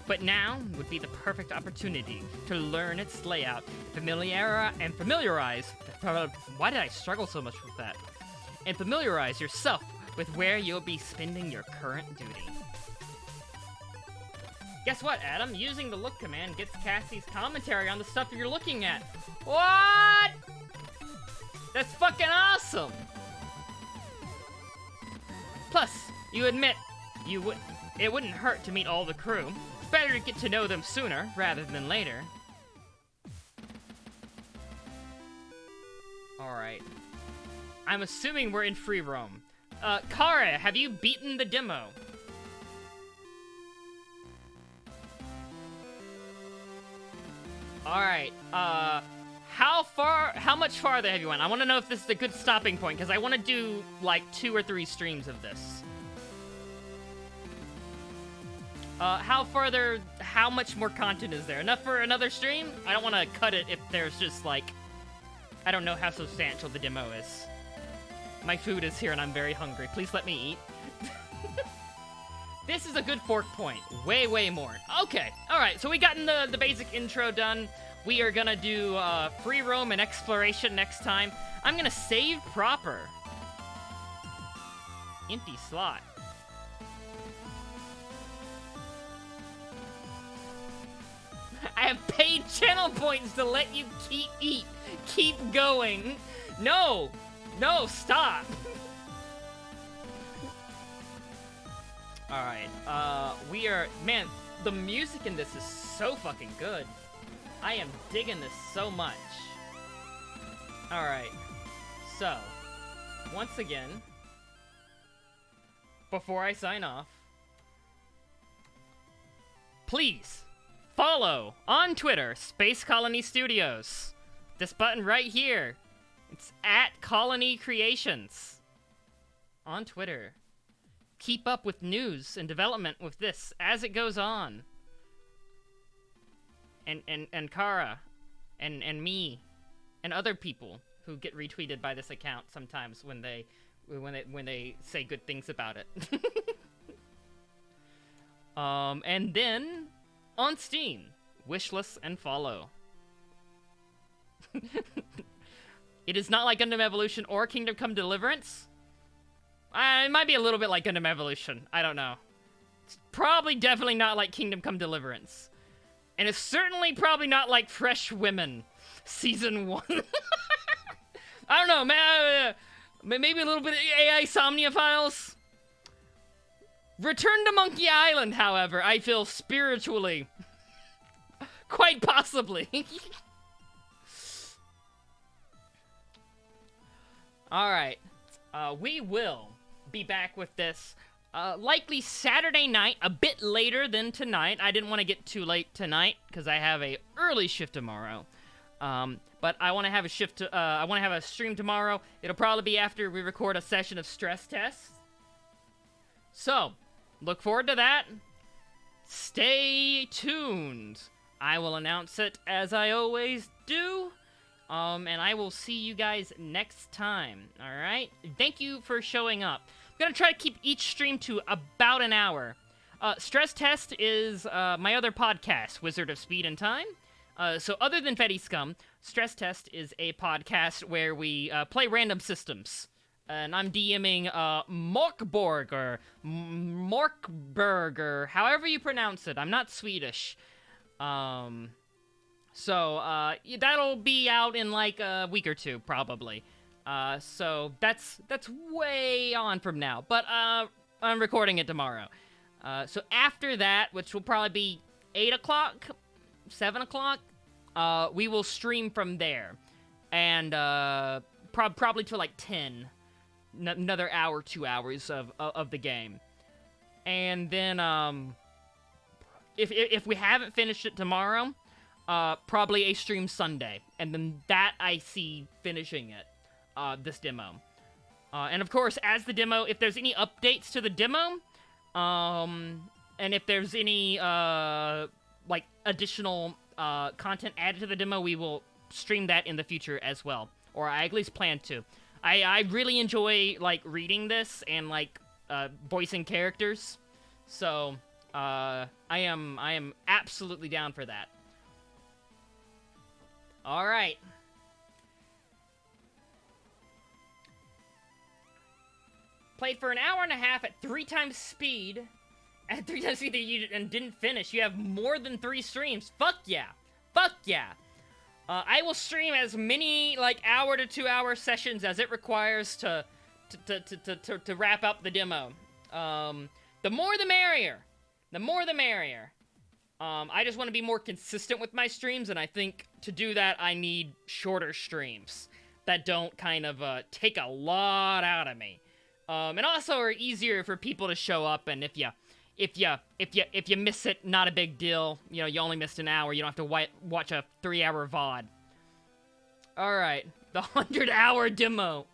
but now would be the perfect opportunity to learn its layout, familiarize. Why did I struggle so much with that? And familiarize yourself with where you'll be spending your current duty. Guess what, Adam? Using the look command gets Cassie's commentary on the stuff you're looking at. What? That's fucking awesome! Plus, you admit it wouldn't hurt to meet all the crew. Better to get to know them sooner rather than later. Alright. I'm assuming we're in free roam. Kara, have you beaten the demo? Alright, How much farther have you went? I want to know if this is a good stopping point, because I want to do, like, 2 or 3 streams of this. How much more content is there? Enough for another stream? I don't want to cut it if there's just, like, I don't know how substantial the demo is. My food is here and I'm very hungry. Please let me eat. This is a good fork point. Way, way more. Okay, alright, so we gotten the basic intro done. We are gonna do free roam and exploration next time. I'm gonna save proper. Empty slot. I have paid channel points to let you keep going. No, stop. All right, we are, man, the music in this is so fucking good. I am digging this so much. All right, so once again, before I sign off, please follow on Twitter, Space Colony Studios. This button right here. It's at Colony Creations. On Twitter. Keep up with news and development with this as it goes on. And Kara. And me. And other people who get retweeted by this account sometimes when they say good things about it. And then on Steam, wishlist and follow. It is not like Gundam Evolution or Kingdom Come Deliverance. It might be a little bit like Gundam Evolution. I don't know. It's probably definitely not like Kingdom Come Deliverance. And it's certainly probably not like Fresh Women Season 1. I don't know, man. Maybe a little bit of AI Somnia Files. Return to Monkey Island, however, I feel spiritually. Quite possibly. Alright. We will be back with this likely Saturday night, a bit later than tonight. I didn't want to get too late tonight, because I have a early shift tomorrow. But I want to have I want to have a stream tomorrow. It'll probably be after we record a session of stress tests. So, look forward to that. Stay tuned. I will announce it as I always do. And I will see you guys next time. Alright? Thank you for showing up. I'm gonna try to keep each stream to about an hour. Stress Test is my other podcast, Wizard of Speed and Time. So other than Fetty Scum, Stress Test is a podcast where we play random systems. And I'm DMing Morkborg or Morkberg or however you pronounce it. I'm not Swedish. So that'll be out in like a week or two, probably. So that's way on from now. But I'm recording it tomorrow. So after that, which will probably be 8 o'clock, 7 o'clock, we will stream from there. And probably till like 10. Another hour, 2 hours of the game. And then, if we haven't finished it tomorrow, probably a stream Sunday. And then that I see finishing it, this demo. And of course, as the demo, if there's any updates to the demo, and if there's any, like, additional, content added to the demo, we will stream that in the future as well. Or I at least plan to. I really enjoy, like, reading this and, like, voicing characters. So, I am absolutely down for that. Alright. Played for an hour and a half at 3 times speed. At 3 times speed and didn't finish. You have more than 3 streams. Fuck yeah. Fuck yeah. I will stream as many, like, hour to 2 hour sessions as it requires to wrap up the demo. The more the merrier. The more the merrier. I just want to be more consistent with my streams, and I think to do that, I need shorter streams that don't kind of take a lot out of me. And also are easier for people to show up, and if you miss it, not a big deal. You know, you only missed an hour. You don't have to watch a 3-hour VOD. Alright, the 100-hour demo.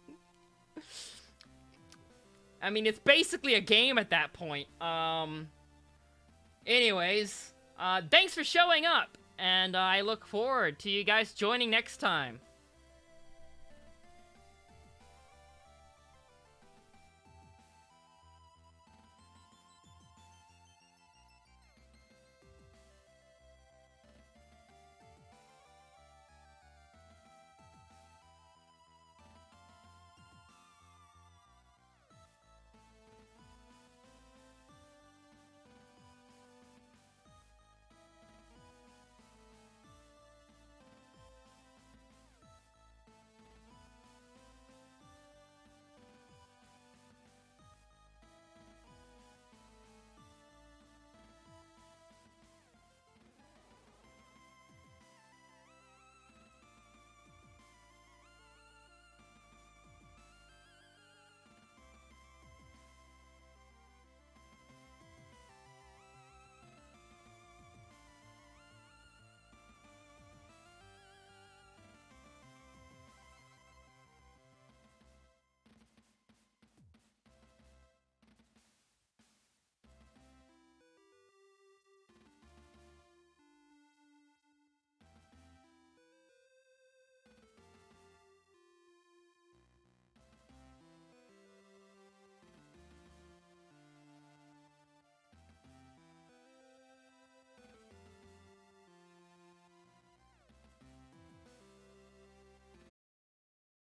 I mean, it's basically a game at that point. Anyways, thanks for showing up, and I look forward to you guys joining next time.